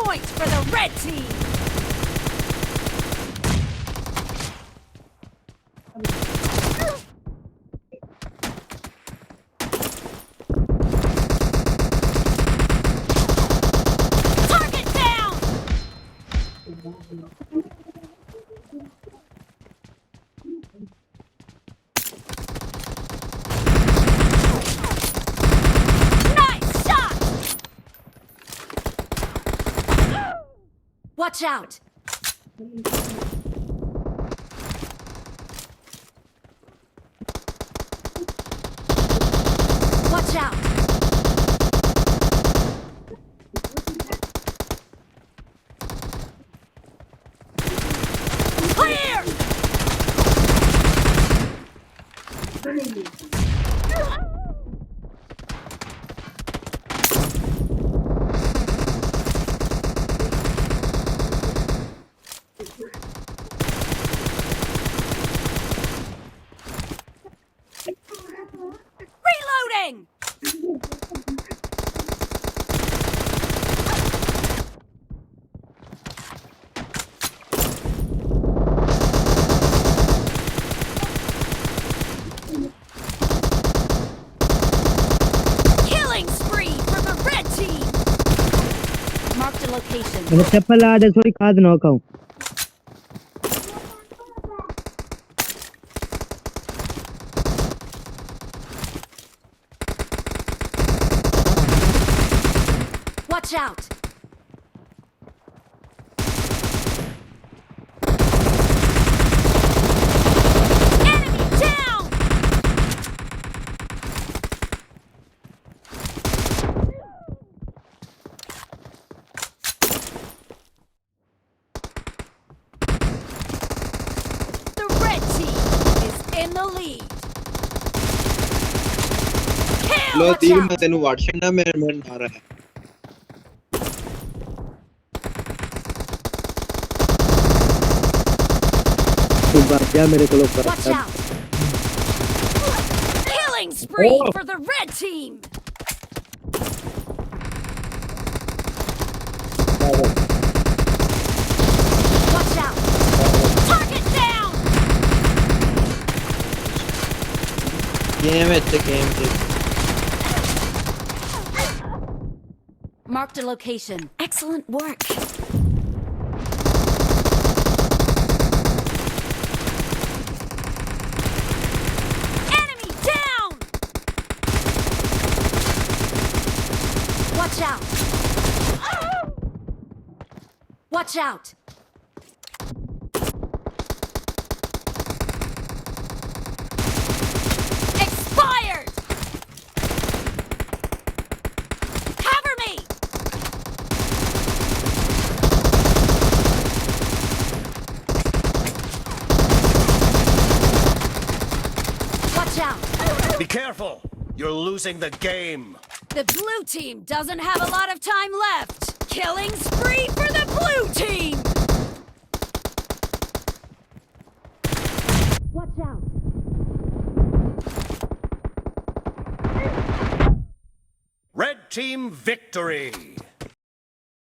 point for the red team. Target down. Nice shot. Watch out. Watch out. Clear. Reloading. Killing spree for the red team. Marked a location. મને ચપ્પલ આડે થોડી ખાદ નોખાઉં. Watch out. Enemy down. The red team is in the lead. Kill. Low Watch तीर out. मैं तेनू WhatsApp ना मेरे मन मारा है તું ભાગ જા મેરે કોલો પર. Watch out. Killing spree for the red team. Watch out. Target down. Game है अच्छे गेम थे Marked a location. Excellent work. Enemy down. Watch out. Watch out. Expired. Cover me. Watch out. Be careful! You're losing the game. The blue team doesn't have a lot of time left. Killing spree for the blue team. Watch out. Red team victory!